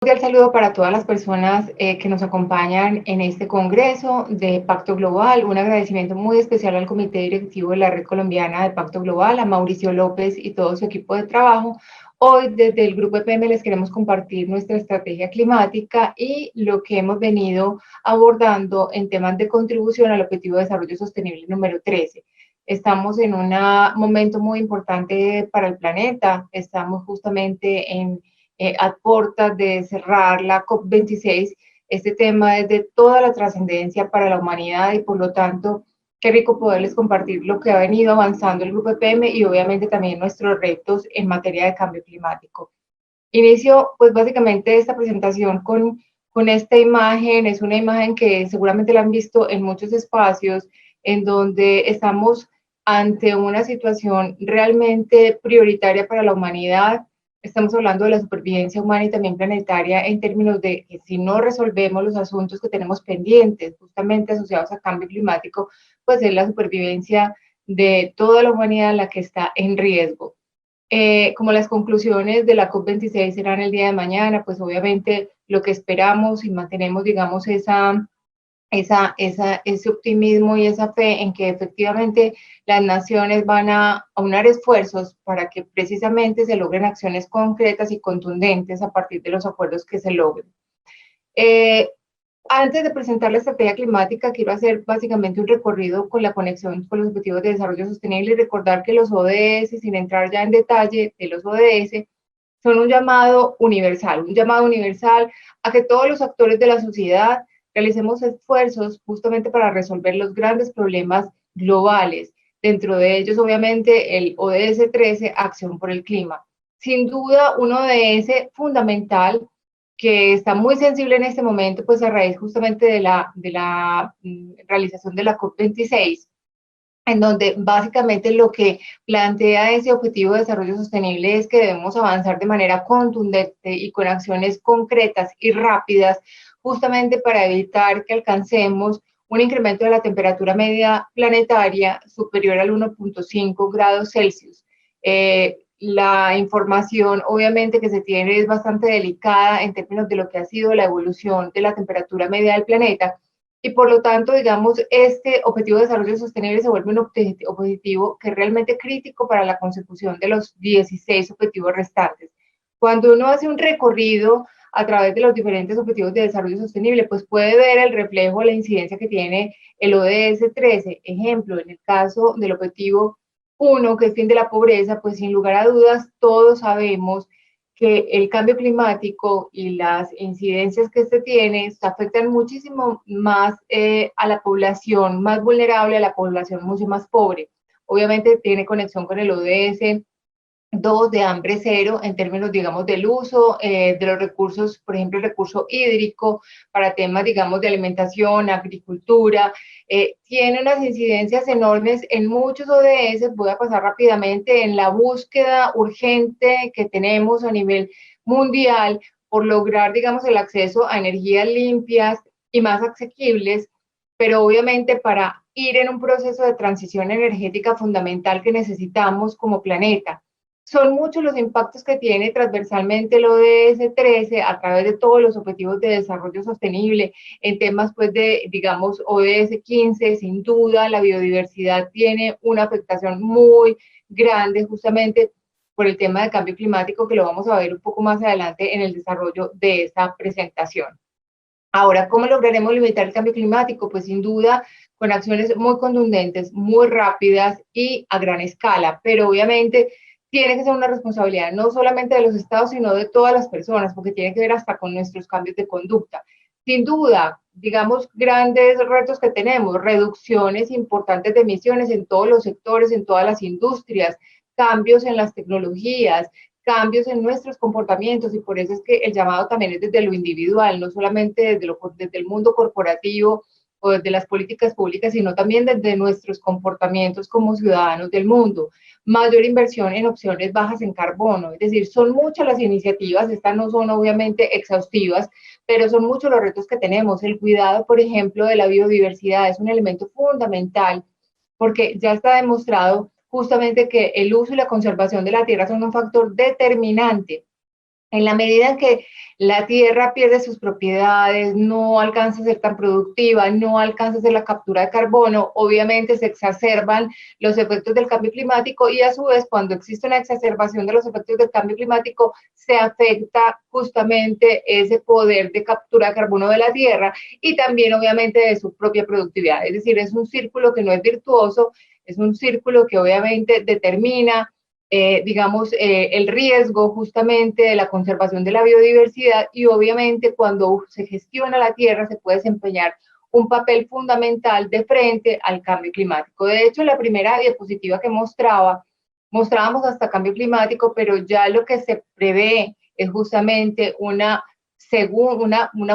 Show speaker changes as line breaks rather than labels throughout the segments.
Cordial saludo para todas las personas que nos acompañan en este congreso de Pacto Global. Un agradecimiento muy especial al Comité Directivo de la Red Colombiana de Pacto Global, a Mauricio López y todo su equipo de trabajo. Hoy desde el Grupo EPM les queremos compartir nuestra estrategia climática y lo que hemos venido abordando en temas de contribución al Objetivo de Desarrollo Sostenible número 13. Estamos en un momento muy importante para el planeta. Estamos justamente a puertas de cerrar la COP26. Este tema es de toda la trascendencia para la humanidad y por lo tanto, qué rico poderles compartir lo que ha venido avanzando el Grupo EPM y obviamente también nuestros retos en materia de cambio climático. Inicio pues básicamente esta presentación con esta imagen. Es una imagen que seguramente la han visto en muchos espacios en donde estamos ante una situación realmente prioritaria para la humanidad. Estamos hablando de la supervivencia humana y también planetaria en términos de que si no resolvemos los asuntos que tenemos pendientes, justamente asociados a cambio climático, pues es la supervivencia de toda la humanidad la que está en riesgo. Como las conclusiones de la COP26 serán el día de mañana, pues obviamente lo que esperamos y mantenemos, digamos, ese optimismo y esa fe en que efectivamente las naciones van a aunar esfuerzos para que precisamente se logren acciones concretas y contundentes a partir de los acuerdos que se logren. Eh, Antes de presentar la estrategia climática, quiero hacer básicamente un recorrido con la conexión con los Objetivos de Desarrollo Sostenible y recordar que los ODS, sin entrar ya en detalle de los ODS, son un llamado universal a que todos los actores de la sociedad realicemos esfuerzos justamente para resolver los grandes problemas globales. Dentro de ellos, obviamente, el ODS 13, Acción por el Clima. Sin duda, un ODS fundamental que está muy sensible en este momento, pues a raíz justamente de la realización de la COP26, en donde básicamente lo que plantea ese objetivo de desarrollo sostenible es que debemos avanzar de manera contundente y con acciones concretas y rápidas, justamente para evitar que alcancemos un incremento de la temperatura media planetaria superior al 1.5 grados Celsius. La información obviamente que se tiene es bastante delicada en términos de lo que ha sido la evolución de la temperatura media del planeta, y por lo tanto, digamos, este objetivo de desarrollo sostenible se vuelve un objetivo que es realmente crítico para la consecución de los 16 objetivos restantes. Cuando uno hace un recorrido a través de los diferentes objetivos de desarrollo sostenible, pues puede ver el reflejo, la incidencia que tiene el ODS 13. Ejemplo, en el caso del objetivo 1, que es fin de la pobreza, pues sin lugar a dudas todos sabemos que el cambio climático y las incidencias que este tiene afectan muchísimo más a la población más vulnerable, a la población mucho más pobre. Obviamente tiene conexión con el ODS 2 de hambre cero en términos, digamos, del uso de los recursos, por ejemplo, el recurso hídrico para temas, digamos, de alimentación, agricultura. Tiene unas incidencias enormes en muchos ODS. Voy a pasar rápidamente en la búsqueda urgente que tenemos a nivel mundial por lograr, digamos, el acceso a energías limpias y más asequibles, pero obviamente para ir en un proceso de transición energética fundamental que necesitamos como planeta. Son muchos los impactos que tiene transversalmente el ODS 13 a través de todos los objetivos de desarrollo sostenible en temas pues de, digamos, ODS 15. Sin duda la biodiversidad tiene una afectación muy grande justamente por el tema de cambio climático, que lo vamos a ver un poco más adelante en el desarrollo de esta presentación. Ahora, ¿cómo lograremos limitar el cambio climático? Pues sin duda con acciones muy contundentes, muy rápidas y a gran escala, pero obviamente tiene que ser una responsabilidad no solamente de los estados, sino de todas las personas, porque tiene que ver hasta con nuestros cambios de conducta. Sin duda, digamos, grandes retos que tenemos, reducciones importantes de emisiones en todos los sectores, en todas las industrias, cambios en las tecnologías, cambios en nuestros comportamientos, y por eso es que el llamado también es desde lo individual, no solamente desde el mundo corporativo o desde las políticas públicas, sino también desde nuestros comportamientos como ciudadanos del mundo. Mayor inversión en opciones bajas en carbono, es decir, son muchas las iniciativas, estas no son obviamente exhaustivas, pero son muchos los retos que tenemos. El cuidado, por ejemplo, de la biodiversidad es un elemento fundamental, porque ya está demostrado justamente que el uso y la conservación de la tierra son un factor determinante En la medida en que la tierra pierde sus propiedades, no alcanza a ser tan productiva, no alcanza a hacer la captura de carbono, obviamente se exacerban los efectos del cambio climático y a su vez cuando existe una exacerbación de los efectos del cambio climático se afecta justamente ese poder de captura de carbono de la tierra y también obviamente de su propia productividad. Es decir, es un círculo que no es virtuoso, es un círculo que obviamente determina digamos, el riesgo justamente de la conservación de la biodiversidad y obviamente cuando se gestiona la tierra se puede desempeñar un papel fundamental de frente al cambio climático. De hecho, la primera diapositiva que mostrábamos hasta cambio climático, pero ya lo que se prevé es justamente una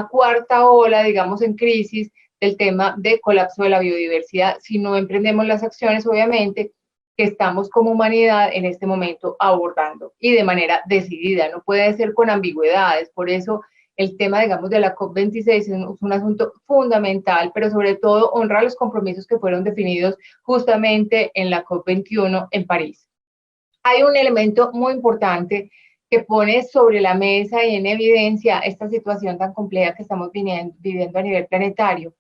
cuarta ola, digamos, en crisis del tema de colapso de la biodiversidad. Si no emprendemos las acciones, obviamente, que estamos como humanidad en este momento abordando y de manera decidida, no puede ser con ambigüedades, por eso el tema, digamos, de la COP26 es un asunto fundamental, pero sobre todo honrar los compromisos que fueron definidos justamente en la COP21 en París. Hay un elemento muy importante que pone sobre la mesa y en evidencia esta situación tan compleja que estamos viviendo a nivel planetario,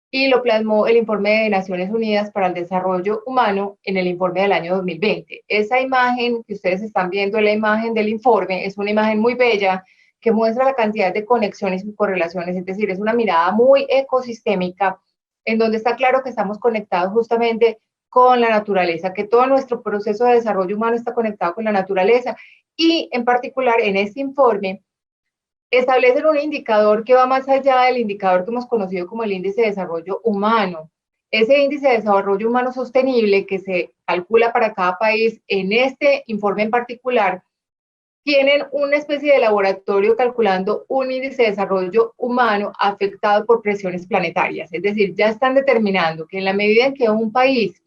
y lo plasmó el informe de Naciones Unidas para el Desarrollo Humano en el informe del año 2020. Esa imagen que ustedes están viendo, la imagen del informe, es una imagen muy bella que muestra la cantidad de conexiones y correlaciones, es decir, es una mirada muy ecosistémica en donde está claro que estamos conectados justamente con la naturaleza, que todo nuestro proceso de desarrollo humano está conectado con la naturaleza y en particular en este informe establecen un indicador que va más allá del indicador que hemos conocido como el índice de desarrollo humano. Ese índice de desarrollo humano sostenible que se calcula para cada país, en este informe en particular, tienen una especie de laboratorio calculando un índice de desarrollo humano afectado por presiones planetarias. Es decir, ya están determinando que en la medida en que un país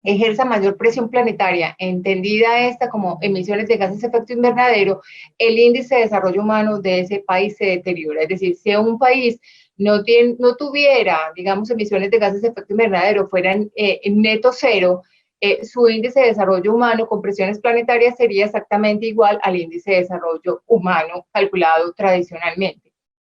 ejerza mayor presión planetaria, entendida esta como emisiones de gases de efecto invernadero, el índice de desarrollo humano de ese país se deteriora. Es decir, si un país no tuviera, digamos, emisiones de gases de efecto invernadero, fueran en neto cero, su índice de desarrollo humano con presiones planetarias sería exactamente igual al índice de desarrollo humano calculado tradicionalmente.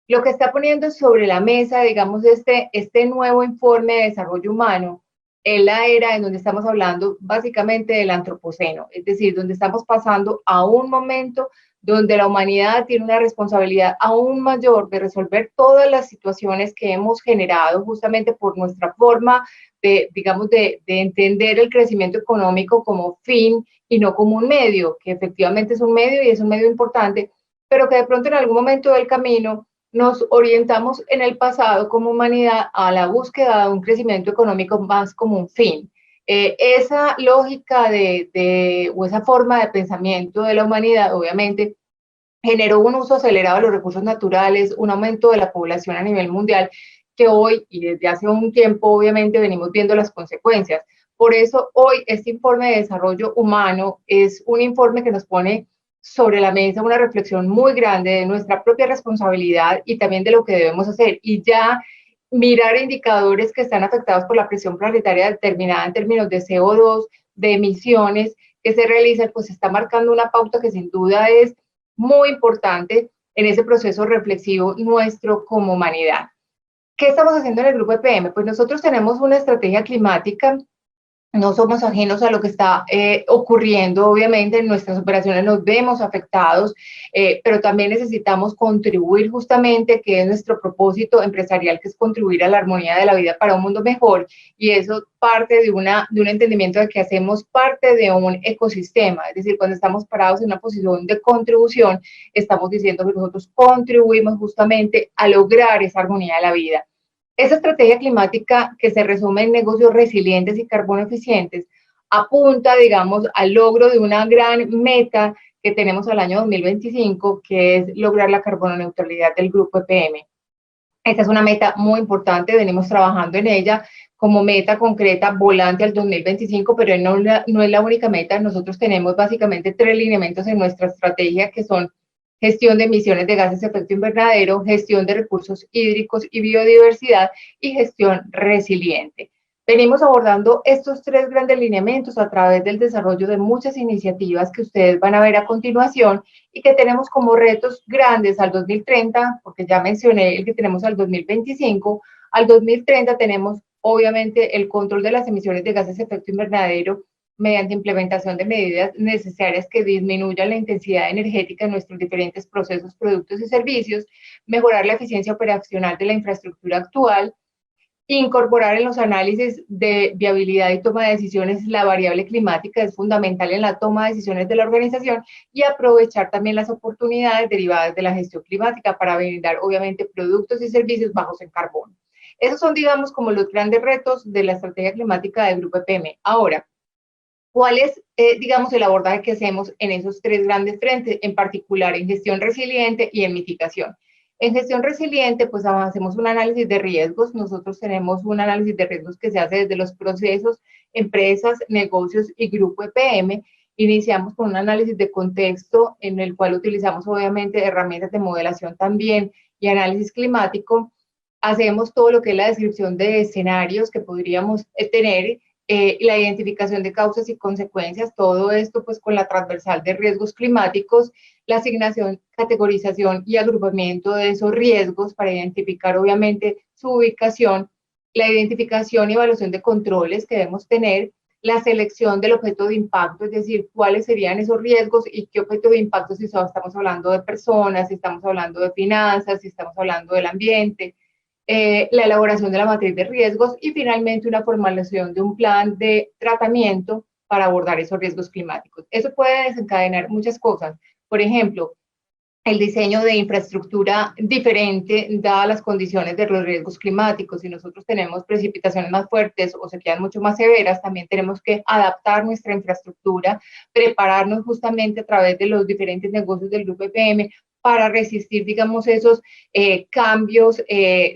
Lo que está poniendo sobre la mesa, digamos, este nuevo informe de desarrollo humano es la era en donde estamos hablando básicamente del antropoceno, es decir, donde estamos pasando a un momento donde la humanidad tiene una responsabilidad aún mayor de resolver todas las situaciones que hemos generado justamente por nuestra forma de, digamos, de entender el crecimiento económico como fin y no como un medio, que efectivamente es un medio y es un medio importante, pero que de pronto en algún momento del camino nos orientamos en el pasado como humanidad a la búsqueda de un crecimiento económico más como un fin. Esa lógica o esa forma de pensamiento de la humanidad, obviamente, generó un uso acelerado de los recursos naturales, un aumento de la población a nivel mundial, que hoy y desde hace un tiempo, obviamente, venimos viendo las consecuencias. Por eso, hoy, este informe de desarrollo humano es un informe que nos pone sobre la mesa una reflexión muy grande de nuestra propia responsabilidad y también de lo que debemos hacer. Y ya mirar indicadores que están afectados por la presión planetaria determinada en términos de CO2, de emisiones que se realizan, pues está marcando una pauta que sin duda es muy importante en ese proceso reflexivo nuestro como humanidad. ¿Qué estamos haciendo en el grupo EPM? Pues nosotros tenemos una estrategia climática, no somos ajenos a lo que está ocurriendo, obviamente en nuestras operaciones nos vemos afectados, pero también necesitamos contribuir justamente, que es nuestro propósito empresarial, que es contribuir a la armonía de la vida para un mundo mejor, y eso parte de un entendimiento de que hacemos parte de un ecosistema, es decir, cuando estamos parados en una posición de contribución, estamos diciendo que nosotros contribuimos justamente a lograr esa armonía de la vida. Esa estrategia climática que se resume en negocios resilientes y carbono eficientes apunta, digamos, al logro de una gran meta que tenemos al año 2025, que es lograr la carbono neutralidad del grupo EPM. Esta es una meta muy importante, venimos trabajando en ella como meta concreta, volante al 2025, pero no es la única meta. Nosotros tenemos básicamente 3 lineamientos en nuestra estrategia que son gestión de emisiones de gases de efecto invernadero, gestión de recursos hídricos y biodiversidad y gestión resiliente. Venimos abordando estos tres grandes lineamientos a través del desarrollo de muchas iniciativas que ustedes van a ver a continuación y que tenemos como retos grandes al 2030, porque ya mencioné el que tenemos al 2025. Al 2030 tenemos obviamente el control de las emisiones de gases de efecto invernadero mediante implementación de medidas necesarias que disminuyan la intensidad energética en nuestros diferentes procesos, productos y servicios, mejorar la eficiencia operacional de la infraestructura actual, incorporar en los análisis de viabilidad y toma de decisiones la variable climática es fundamental en la toma de decisiones de la organización y aprovechar también las oportunidades derivadas de la gestión climática para brindar obviamente productos y servicios bajos en carbono. Esos son, digamos, como los grandes retos de la estrategia climática del Grupo EPM. Ahora, ¿cuál es, digamos, el abordaje que hacemos en esos tres grandes frentes, en particular en gestión resiliente y en mitigación? En gestión resiliente, pues hacemos un análisis de riesgos. Nosotros tenemos un análisis de riesgos que se hace desde los procesos, empresas, negocios y grupo EPM. Iniciamos con un análisis de contexto en el cual utilizamos obviamente herramientas de modelación también y análisis climático. Hacemos todo lo que es la descripción de escenarios que podríamos tener, la identificación de causas y consecuencias, todo esto pues con la transversal de riesgos climáticos, la asignación, categorización y agrupamiento de esos riesgos para identificar obviamente su ubicación, la identificación y evaluación de controles que debemos tener, la selección del objeto de impacto, es decir, cuáles serían esos riesgos y qué objeto de impacto, si estamos hablando de personas, si estamos hablando de finanzas, si estamos hablando del ambiente, la elaboración de la matriz de riesgos y finalmente una formulación de un plan de tratamiento para abordar esos riesgos climáticos. Eso puede desencadenar muchas cosas. Por ejemplo, el diseño de infraestructura diferente dadas las condiciones de los riesgos climáticos. Si nosotros tenemos precipitaciones más fuertes o sequías mucho más severas, también tenemos que adaptar nuestra infraestructura, prepararnos justamente a través de los diferentes negocios del Grupo EPM para resistir, digamos, esos cambios,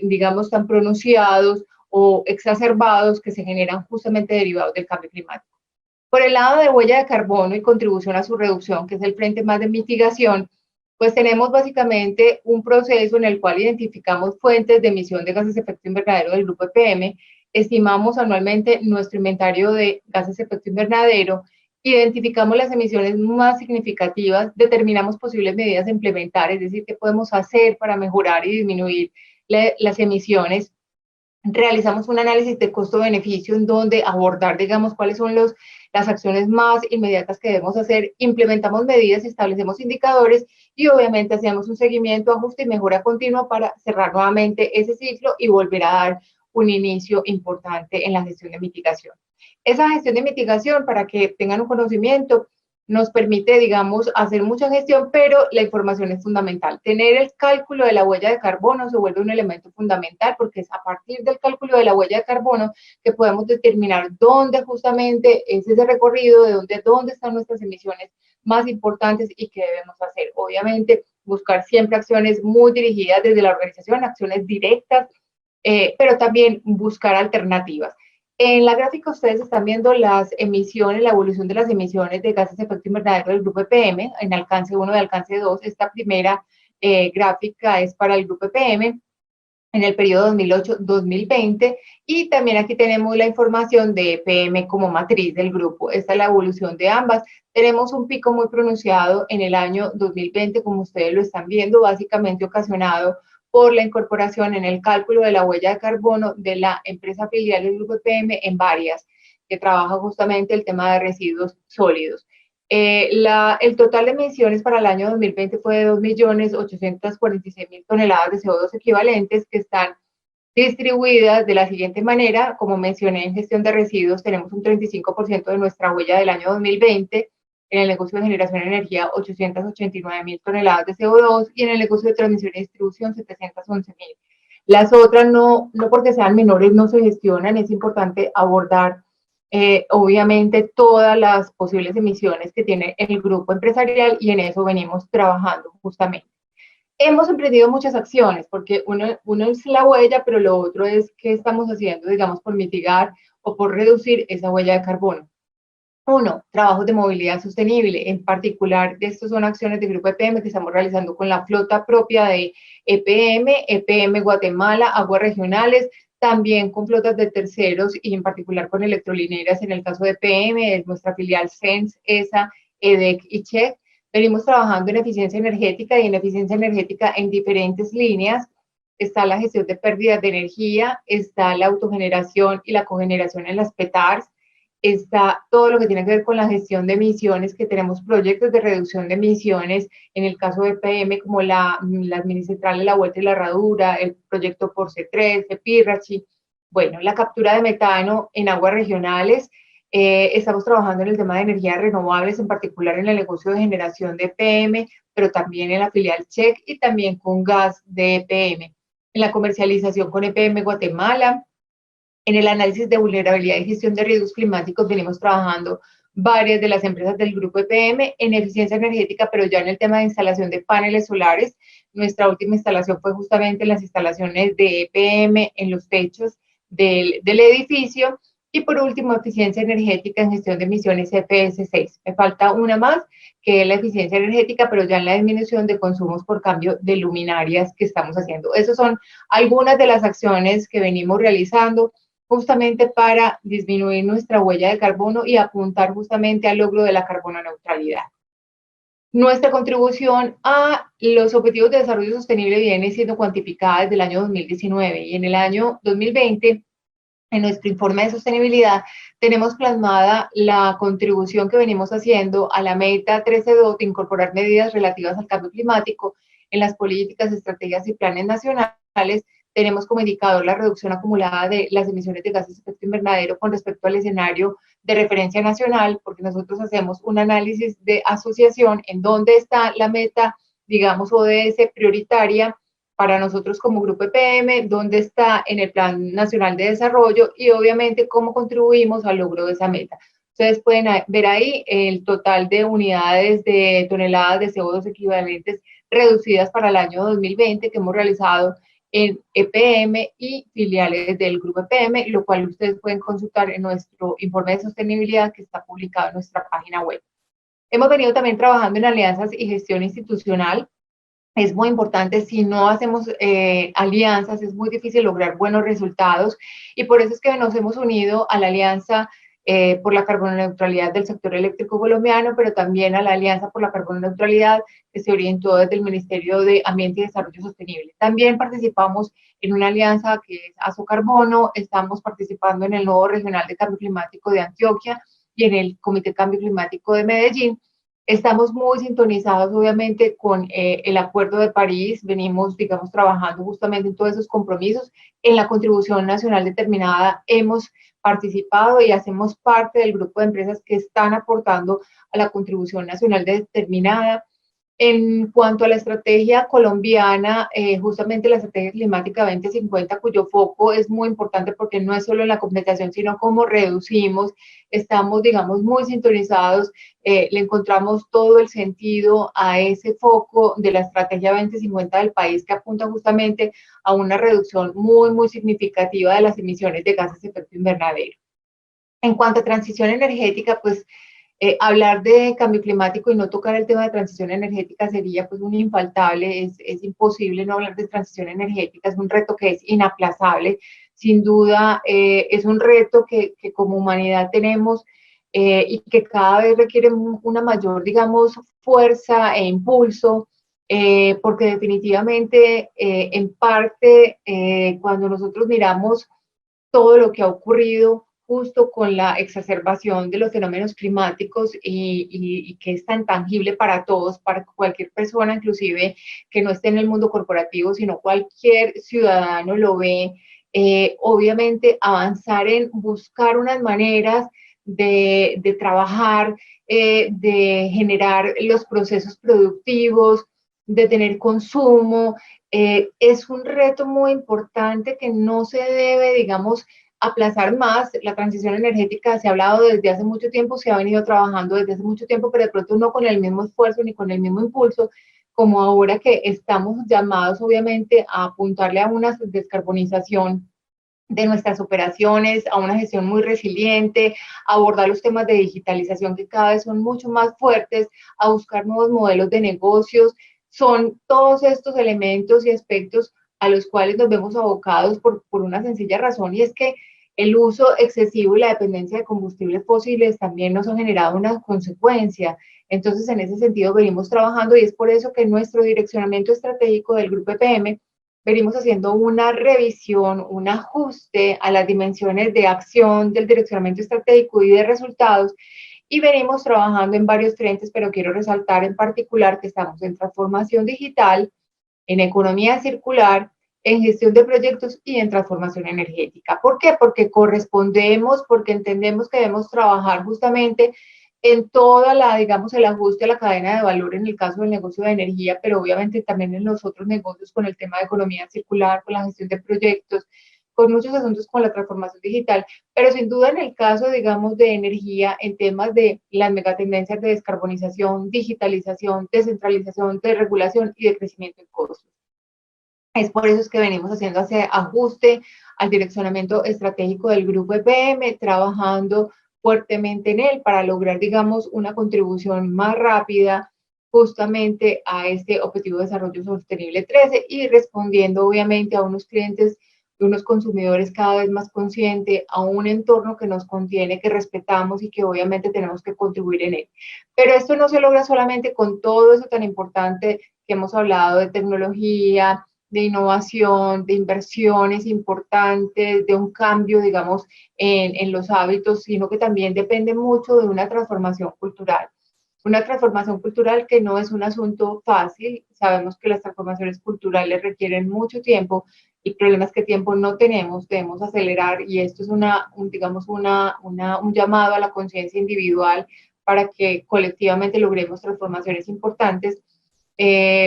digamos, tan pronunciados o exacerbados que se generan justamente derivados del cambio climático. Por el lado de huella de carbono y contribución a su reducción, que es el frente más de mitigación, pues tenemos básicamente un proceso en el cual identificamos fuentes de emisión de gases de efecto invernadero del grupo EPM, estimamos anualmente nuestro inventario de gases de efecto invernadero, identificamos las emisiones más significativas, determinamos posibles medidas a implementar, es decir, qué podemos hacer para mejorar y disminuir las emisiones. Realizamos un análisis de costo-beneficio en donde abordar, digamos, cuáles son las acciones más inmediatas que debemos hacer, implementamos medidas, establecemos indicadores y obviamente hacemos un seguimiento, ajuste y mejora continua para cerrar nuevamente ese ciclo y volver a dar un inicio importante en la gestión de mitigación. Esa gestión de mitigación, para que tengan un conocimiento, nos permite, digamos, hacer mucha gestión, pero la información es fundamental. Tener el cálculo de la huella de carbono se vuelve un elemento fundamental porque es a partir del cálculo de la huella de carbono que podemos determinar dónde justamente es ese recorrido, de dónde están nuestras emisiones más importantes y qué debemos hacer. Obviamente, buscar siempre acciones muy dirigidas desde la organización, acciones directas, pero también buscar alternativas. En la gráfica ustedes están viendo las emisiones, la evolución de las emisiones de gases de efecto invernadero del grupo EPM, en alcance 1 y alcance 2. Esta primera gráfica es para el grupo EPM en el periodo 2008-2020 y también aquí tenemos la información de EPM como matriz del grupo. Esta es la evolución de ambas. Tenemos un pico muy pronunciado en el año 2020, como ustedes lo están viendo, básicamente ocasionado por la incorporación en el cálculo de la huella de carbono de la empresa filial del Grupo EPM en varias, que trabaja justamente el tema de residuos sólidos. El total de emisiones para el año 2020 fue de 2.846.000 toneladas de CO2 equivalentes que están distribuidas de la siguiente manera. Como mencioné, en gestión de residuos tenemos un 35% de nuestra huella del año 2020, en el negocio de generación de energía 889.000 toneladas de CO2 y en el negocio de transmisión y distribución 711.000. Las otras no porque sean menores no se gestionan, es importante abordar obviamente todas las posibles emisiones que tiene el grupo empresarial y en eso venimos trabajando justamente. Hemos emprendido muchas acciones porque uno es la huella, pero lo otro es qué estamos haciendo, digamos, por mitigar o por reducir esa huella de carbono. Uno, trabajos de movilidad sostenible. En particular, estos son acciones de Grupo EPM que estamos realizando con la flota propia de EPM Guatemala, Aguas Regionales, también con flotas de terceros y en particular con electrolineras en el caso de PM, es nuestra filial SENS, ESA, EDEC y CHEC. Venimos trabajando en eficiencia energética y en eficiencia energética en diferentes líneas. Está la gestión de pérdidas de energía, está la autogeneración y la cogeneración en las PETARs, está todo lo que tiene que ver con la gestión de emisiones, que tenemos proyectos de reducción de emisiones, en el caso de PM, como las minicentrales La Vuelta y la Herradura, el proyecto por C3, de Pirrachi, bueno, la captura de metano en aguas regionales. Estamos trabajando en el tema de energías renovables, en particular en el negocio de generación de PM, pero también en la filial CHEC y también con gas de EPM. En la comercialización con EPM Guatemala, en el análisis de vulnerabilidad y gestión de riesgos climáticos venimos trabajando varias de las empresas del grupo EPM en eficiencia energética, pero ya en el tema de instalación de paneles solares. Nuestra última instalación fue justamente en las instalaciones de EPM en los techos del edificio. Y por último, eficiencia energética en gestión de emisiones EPS6. Me falta una más, que es la eficiencia energética, pero ya en la disminución de consumos por cambio de luminarias que estamos haciendo. Esas son algunas de las acciones que venimos realizando justamente para disminuir nuestra huella de carbono y apuntar justamente al logro de la carbono neutralidad. Nuestra contribución a los Objetivos de Desarrollo Sostenible viene siendo cuantificada desde el año 2019 y en el año 2020, en nuestro informe de sostenibilidad, tenemos plasmada la contribución que venimos haciendo a la meta 13.2 de incorporar medidas relativas al cambio climático en las políticas, estrategias y planes nacionales. Tenemos como indicador la reducción acumulada de las emisiones de gases de efecto invernadero con respecto al escenario de referencia nacional, porque nosotros hacemos un análisis de asociación en dónde está la meta, digamos, ODS prioritaria para nosotros como Grupo EPM, dónde está en el Plan Nacional de Desarrollo y obviamente cómo contribuimos al logro de esa meta. Ustedes pueden ver ahí el total de unidades de toneladas de CO2 equivalentes reducidas para el año 2020 que hemos realizado en EPM y filiales del Grupo EPM, lo cual ustedes pueden consultar en nuestro informe de sostenibilidad que está publicado en nuestra página web. Hemos venido también trabajando en alianzas y gestión institucional. Es muy importante, si no hacemos alianzas, es muy difícil lograr buenos resultados y por eso es que nos hemos unido a la Alianza por la Carbono Neutralidad del sector eléctrico colombiano, pero también a la Alianza por la Carbono Neutralidad que se orientó desde el Ministerio de Ambiente y Desarrollo Sostenible. También participamos en una alianza que es Asocarbono, estamos participando en el Nodo Regional de Cambio Climático de Antioquia y en el Comité Cambio Climático de Medellín. Estamos muy sintonizados, obviamente, con el Acuerdo de París. Venimos, digamos, trabajando justamente en todos esos compromisos. En la contribución nacional determinada hemos participado y hacemos parte del grupo de empresas que están aportando a la contribución nacional determinada. En cuanto a la estrategia colombiana, justamente la estrategia climática 2050, cuyo foco es muy importante porque no es solo en la compensación, sino cómo reducimos, estamos, digamos, muy sintonizados, le encontramos todo el sentido a ese foco de la estrategia 2050 del país que apunta justamente a una reducción muy, muy significativa de las emisiones de gases de efecto invernadero. En cuanto a transición energética, pues hablar de cambio climático y no tocar el tema de transición energética sería pues un infaltable, es imposible no hablar de transición energética, es un reto que es inaplazable, sin duda es un reto que como humanidad tenemos y que cada vez requiere una mayor, digamos, fuerza e impulso, porque definitivamente en parte cuando nosotros miramos todo lo que ha ocurrido justo con la exacerbación de los fenómenos climáticos y que es tan tangible para todos, para cualquier persona, inclusive que no esté en el mundo corporativo, sino cualquier ciudadano lo ve. Obviamente avanzar en buscar unas maneras de trabajar, de generar los procesos productivos, de tener consumo, es un reto muy importante que no se debe, digamos, aplazar más. La transición energética se ha hablado desde hace mucho tiempo, se ha venido trabajando desde hace mucho tiempo, pero de pronto no con el mismo esfuerzo ni con el mismo impulso, como ahora que estamos llamados obviamente a apuntarle a una descarbonización de nuestras operaciones, a una gestión muy resiliente, a abordar los temas de digitalización que cada vez son mucho más fuertes, a buscar nuevos modelos de negocios. Son todos estos elementos y aspectos a los cuales nos vemos abocados por una sencilla razón, y es que el uso excesivo y la dependencia de combustibles fósiles también nos ha generado una consecuencia. Entonces, en ese sentido, venimos trabajando y es por eso que nuestro direccionamiento estratégico del Grupo EPM venimos haciendo una revisión, un ajuste a las dimensiones de acción del direccionamiento estratégico y de resultados, y venimos trabajando en varios frentes, pero quiero resaltar en particular que estamos en transformación digital, en economía circular, en gestión de proyectos y en transformación energética. ¿Por qué? Porque correspondemos, porque entendemos que debemos trabajar justamente en toda la, digamos, el ajuste a la cadena de valor en el caso del negocio de energía, pero obviamente también en los otros negocios con el tema de economía circular, con la gestión de proyectos, con muchos asuntos con la transformación digital, pero sin duda en el caso, digamos, de energía, en temas de las megatendencias de descarbonización, digitalización, descentralización, de regulación y de crecimiento en costos. Es por eso es que venimos haciendo ese ajuste al direccionamiento estratégico del Grupo EPM, trabajando fuertemente en él para lograr, digamos, una contribución más rápida justamente a este Objetivo de Desarrollo Sostenible 13 y respondiendo obviamente a unos clientes y unos consumidores cada vez más conscientes, a un entorno que nos contiene, que respetamos y que obviamente tenemos que contribuir en él. Pero esto no se logra solamente con todo eso tan importante que hemos hablado de tecnología, de innovación, de inversiones importantes, de un cambio, digamos, en los hábitos, sino que también depende mucho de una transformación cultural. Una transformación cultural que no es un asunto fácil. Sabemos que las transformaciones culturales requieren mucho tiempo y problemas que tiempo no tenemos, debemos acelerar, y esto es digamos, un llamado a la conciencia individual para que colectivamente logremos transformaciones importantes,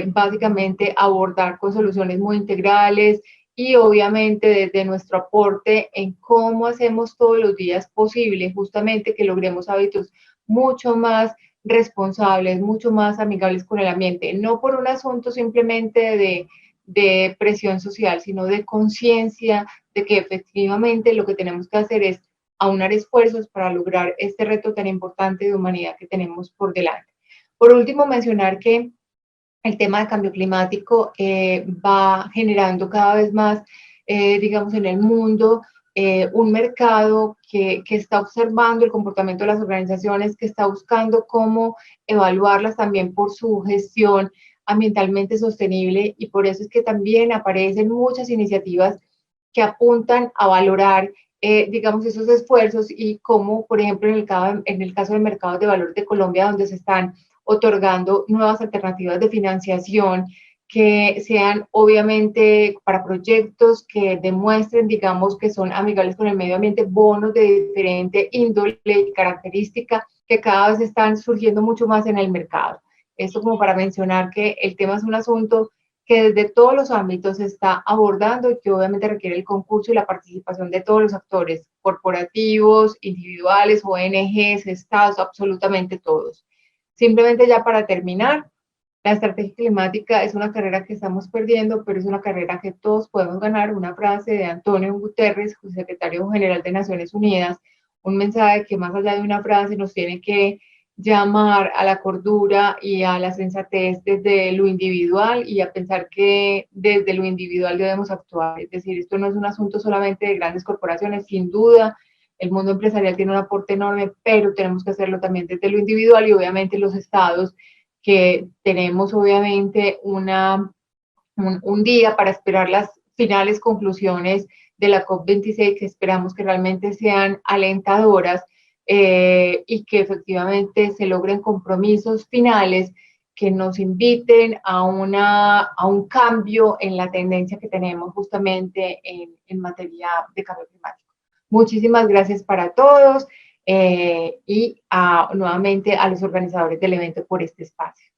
básicamente abordar con soluciones muy integrales y obviamente desde nuestro aporte en cómo hacemos todos los días posible justamente que logremos hábitos mucho más responsables, mucho más amigables con el ambiente, no por un asunto simplemente de presión social, sino de conciencia de que efectivamente lo que tenemos que hacer es aunar esfuerzos para lograr este reto tan importante de humanidad que tenemos por delante. Por último, mencionar que el tema de cambio climático va generando cada vez más, digamos, en el mundo, un mercado que está observando el comportamiento de las organizaciones, que está buscando cómo evaluarlas también por su gestión ambientalmente sostenible, y por eso es que también aparecen muchas iniciativas que apuntan a valorar, digamos, esos esfuerzos y cómo, por ejemplo, en el caso del mercado de valores de Colombia, donde se están otorgando nuevas alternativas de financiación que sean obviamente para proyectos que demuestren, digamos, que son amigables con el medio ambiente, bonos de diferente índole y característica que cada vez están surgiendo mucho más en el mercado. Esto como para mencionar que el tema es un asunto que desde todos los ámbitos se está abordando y que obviamente requiere el concurso y la participación de todos los actores, corporativos, individuales, ONGs, estados, absolutamente todos. Simplemente ya para terminar, la estrategia climática es una carrera que estamos perdiendo, pero es una carrera que todos podemos ganar. Una frase de Antonio Guterres, secretario general de Naciones Unidas, un mensaje que más allá de una frase nos tiene que llamar a la cordura y a la sensatez desde lo individual y a pensar que desde lo individual debemos actuar. Es decir, esto no es un asunto solamente de grandes corporaciones, sin duda. El mundo empresarial tiene un aporte enorme, pero tenemos que hacerlo también desde lo individual y obviamente los estados, que tenemos obviamente un día para esperar las finales conclusiones de la COP26, que esperamos que realmente sean alentadoras, y que efectivamente se logren compromisos finales que nos inviten a un cambio en la tendencia que tenemos justamente en materia de cambio climático. Muchísimas gracias para todos, y nuevamente a los organizadores del evento por este espacio.